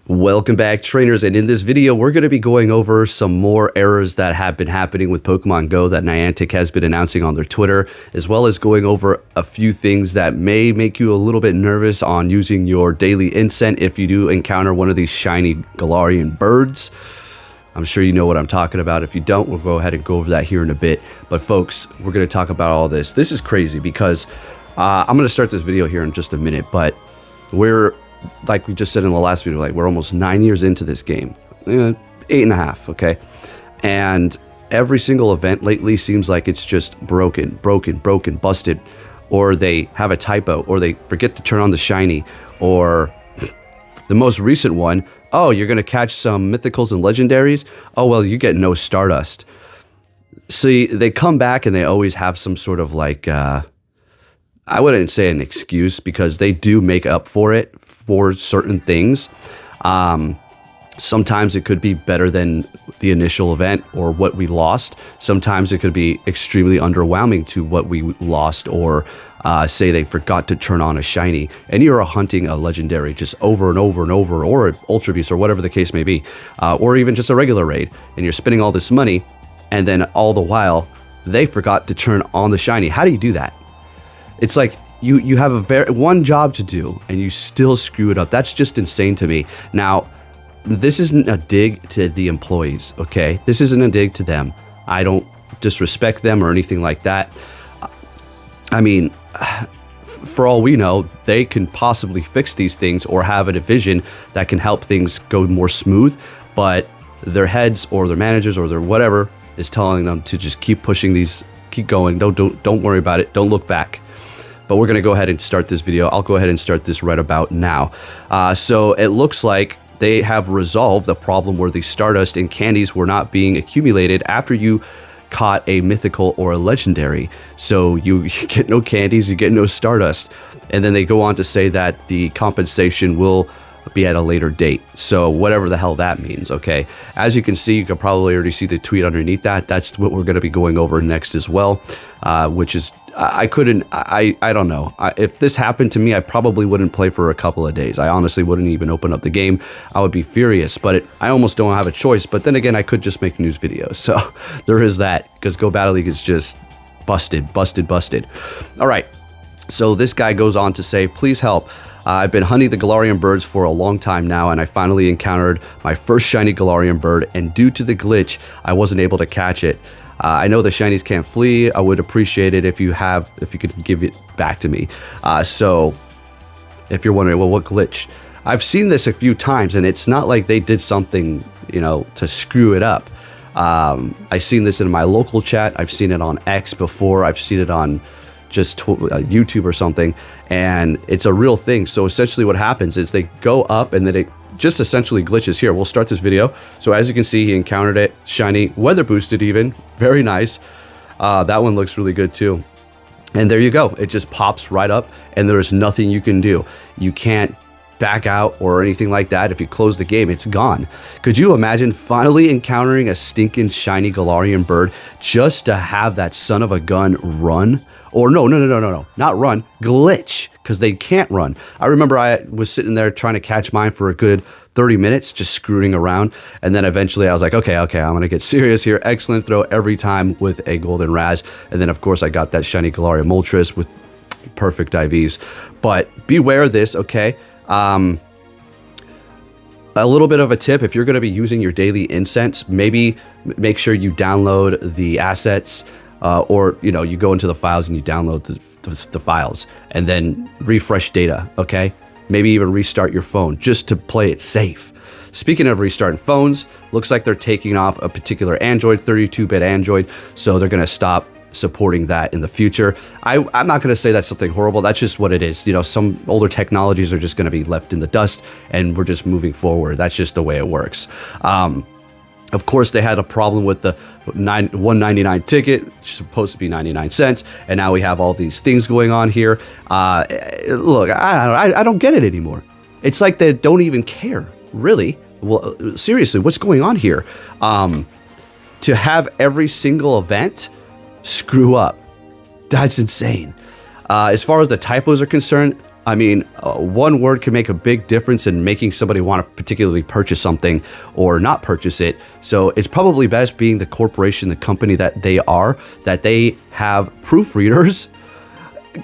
Welcome back, trainers, and in this video we're going to be going over some more errors that have been happening with Pokemon Go that Niantic has been announcing on their Twitter, as well as going over a few things that may make you a little bit nervous on using your daily incent if you do encounter one of these shiny Galarian Birds. I'm sure you know what I'm talking about. If you don't, we'll go ahead and go over that here in a bit. But folks, we're going to talk about all this. This is crazy because I'm going to start this video here in just a minute, but we're, like we just said in the last video, like we're almost 9 years into this game, 8.5, okay? And every single event lately seems like it's just broken, busted, or they have a typo, or they forget to turn on the shiny, or the most recent one, oh, you're gonna catch some mythicals and legendaries? Oh, well, you get no Stardust. See, they come back and they always have some sort of like, I wouldn't say an excuse, because they do make up for it for certain things. Sometimes it could be better than the initial event or what we lost. Sometimes it could be extremely underwhelming to what we lost, or say they forgot to turn on a shiny and you're hunting a legendary just over and over and over, or an Ultra Beast, or whatever the case may be, or even just a regular raid, and you're spending all this money, and then all the while they forgot to turn on the shiny. How do you do that? It's like you have one job to do and you still screw it up. That's just insane to me. Now, this isn't a dig to the employees, okay? This isn't a dig to them. I don't disrespect them or anything like that. I mean, for all we know, they can possibly fix these things or have a division that can help things go more smooth, but their heads or their managers or their whatever is telling them to just keep pushing these, keep going. Don't worry about it. Don't look back. But we're going to go ahead and start this video. I'll go ahead and start this right about now. So it looks like they have resolved the problem where the Stardust and candies were not being accumulated after you caught a mythical or a legendary. So you get no candies, you get no Stardust. And then they go on to say that the compensation will be at a later date. So whatever the hell that means, okay? As you can see, you can probably already see the tweet underneath that. That's what we're going to be going over next as well, which is, I don't know. If this happened to me, I probably wouldn't play for a couple of days. I honestly wouldn't even open up the game. I would be furious, but I almost don't have a choice. But then again, I could just make news videos. So there is that, because Go Battle League is just busted. All right. So this guy goes on to say, please help. I've been hunting the Galarian Birds for a long time now, and I finally encountered my first shiny Galarian Bird, and due to the glitch, I wasn't able to catch it. I know the shinies can't flee. I would appreciate it if you could give it back to me. So if you're wondering, well, what glitch? I've seen this a few times, and it's not like they did something, to screw it up. I've seen this in my local chat. I've seen it on X before. I've seen it on just YouTube or something, and it's a real thing. So essentially what happens is they go up and then it just essentially glitches here. We'll start this video. So as you can see, he encountered it, shiny, weather boosted even, very nice. That one looks really good too. And there you go. It just pops right up and there's nothing you can do. You can't back out or anything like that. If you close the game, it's gone. Could you imagine finally encountering a stinking shiny Galarian Bird just to have that son of a gun run? Or no, not run, glitch, because they can't run. I remember I was sitting there trying to catch mine for a good 30 minutes, just screwing around. And then eventually I was like, okay, I'm going to get serious here. Excellent throw every time with a golden Raz. And then, of course, I got that shiny Galarian Moltres with perfect IVs. But beware of this, okay? A little bit of a tip, if you're going to be using your daily incense, maybe make sure you download the assets, or you go into the files and you download the files and then refresh data, okay? Maybe even restart your phone just to play it safe. Speaking of restarting phones, looks like they're taking off a particular Android, 32-bit Android, so they're going to stop supporting that in the future. I'm not going to say that's something horrible. That's just what it is. Some older technologies are just going to be left in the dust and we're just moving forward. That's just the way it works. Of course, they had a problem with the $1.99 ticket, which is supposed to be 99 cents, and now we have all these things going on here. Look, I don't get it anymore. It's like they don't even care, really. Well, seriously, what's going on here? To have every single event screw up, that's insane. As far as the typos are concerned, I mean, one word can make a big difference in making somebody want to particularly purchase something or not purchase it. So it's probably best, being the corporation, the company that they are, that they have proofreaders.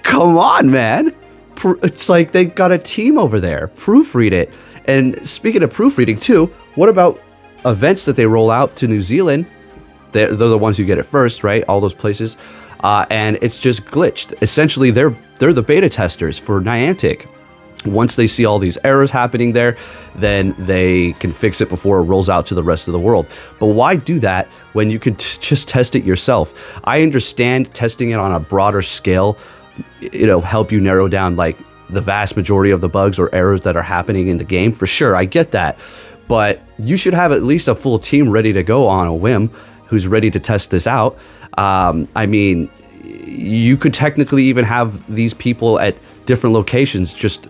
Come on, man. It's like they've got a team over there. Proofread it. And speaking of proofreading too, what about events that they roll out to New Zealand? They're the ones who get it first, right? All those places. And it's just glitched. Essentially, they're the beta testers for Niantic. Once they see all these errors happening there, then they can fix it before it rolls out to the rest of the world. But why do that when you could just test it yourself? I understand testing it on a broader scale, help you narrow down like the vast majority of the bugs or errors that are happening in the game. For sure, I get that. But you should have at least a full team ready to go on a whim who's ready to test this out. I mean, you could technically even have these people at different locations. Just,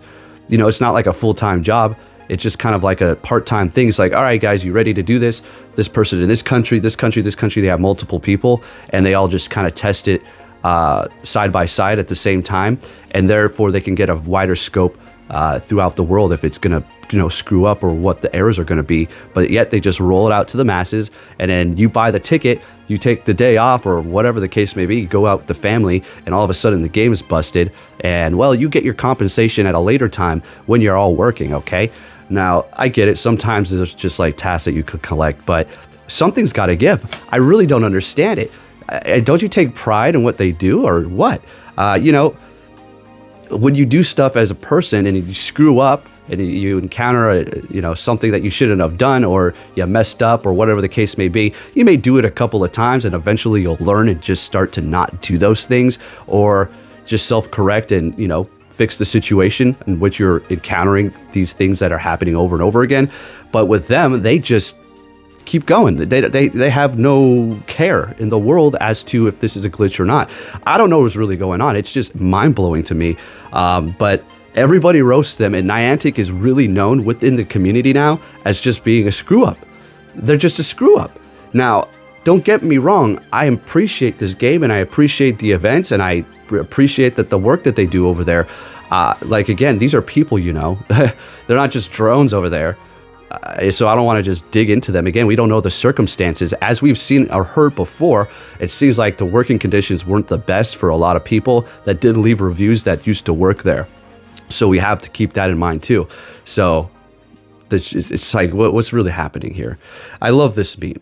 it's not like a full-time job. It's just kind of like a part-time thing. It's like, all right, guys, you ready to do this? This person in this country, they have multiple people, and they all just kind of test it side by side at the same time. And therefore, they can get a wider scope throughout the world if it's going to screw up or what the errors are going to be. But yet they just roll it out to the masses, and then you buy the ticket, you take the day off or whatever the case may be, you go out with the family, and all of a sudden the game is busted, and well, you get your compensation at a later time when you're all working. Okay, now I get it, sometimes there's just like tasks that you could collect, but something's got to give. I really don't understand it. Don't you take pride in what they do or what? When you do stuff as a person and you screw up and you encounter something that you shouldn't have done, or you messed up or whatever the case may be, you may do it a couple of times and eventually you'll learn and just start to not do those things, or just self-correct and fix the situation in which you're encountering these things that are happening over and over again. But with them, they just keep going. They have no care in the world as to if this is a glitch or not. I don't know what's really going on. It's just mind-blowing to me. But everybody roasts them, and Niantic is really known within the community now as just being a screw-up. They're just a screw-up. Now, don't get me wrong. I appreciate this game, and I appreciate the events, and I appreciate that the work that they do over there. Again, these are people, They're not just drones over there. So I don't want to just dig into them. Again, we don't know the circumstances. As we've seen or heard before, it seems like the working conditions weren't the best for a lot of people that did leave reviews that used to work there. So we have to keep that in mind too. So it's like, what's really happening here? I love this meme.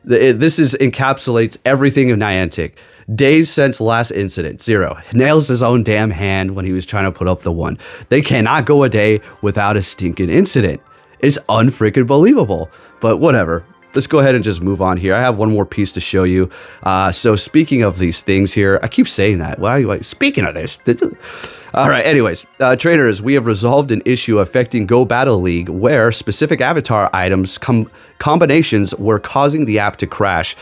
This encapsulates everything of Niantic. Days since last incident, 0. Nails his own damn hand when he was trying to put up the 1. They cannot go a day without a stinking incident. It's unfreaking believable, but whatever. Let's go ahead and just move on here. I have one more piece to show you. So speaking of these things here, I keep saying that. Why are you like, speaking of this? All right, anyways, traders, we have resolved an issue affecting Go Battle League where specific avatar items combinations were causing the app to crash.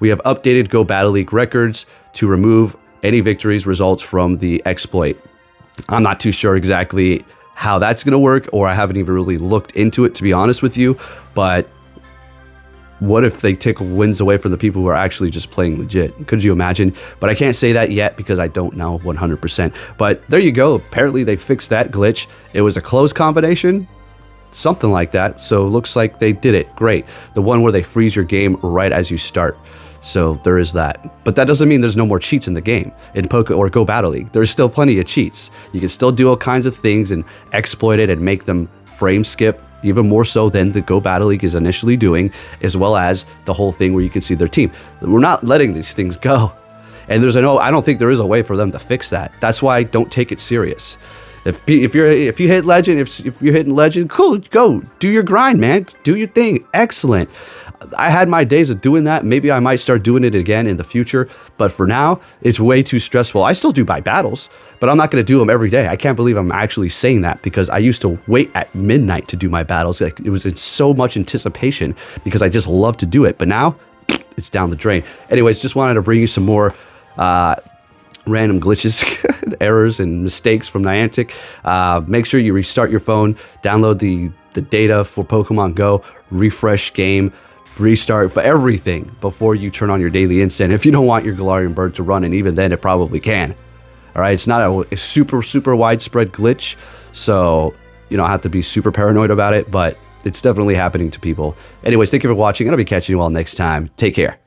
We have updated Go Battle League records to remove any victories results from the exploit. I'm not too sure exactly how that's going to work, or I haven't even really looked into it, to be honest with you. But what if they take wins away from the people who are actually just playing legit? Could you imagine? But I can't say that yet because I don't know 100%. But there you go. Apparently they fixed that glitch. It was a close combination, something like that. So it looks like they did it. Great. The one where they freeze your game right as you start. So there is that. But that doesn't mean there's no more cheats in the game, in or Go Battle League. There's still plenty of cheats. You can still do all kinds of things and exploit it and make them frame skip, even more so than the Go Battle League is initially doing, as well as the whole thing where you can see their team. We're not letting these things go. And I don't think there is a way for them to fix that. That's why I don't take it serious. If you hit legend, if you're hitting legend, cool, go do your grind, man. Do your thing. Excellent. I had my days of doing that. Maybe I might start doing it again in the future. But for now, it's way too stressful. I still do my battles, but I'm not going to do them every day. I can't believe I'm actually saying that because I used to wait at midnight to do my battles. Like, it was in so much anticipation because I just love to do it. But now it's down the drain. Anyways, just wanted to bring you some more random glitches, errors, and mistakes from Niantic. Make sure you restart your phone, download the data for Pokemon Go, refresh game, restart for everything before you turn on your daily instant if you don't want your Galarian Bird to run, and even then it probably can. All right, it's not a super widespread glitch, so you don't have to be super paranoid about it, but it's definitely happening to people. Anyways, thank you for watching, and I'll be catching you all next time. Take care.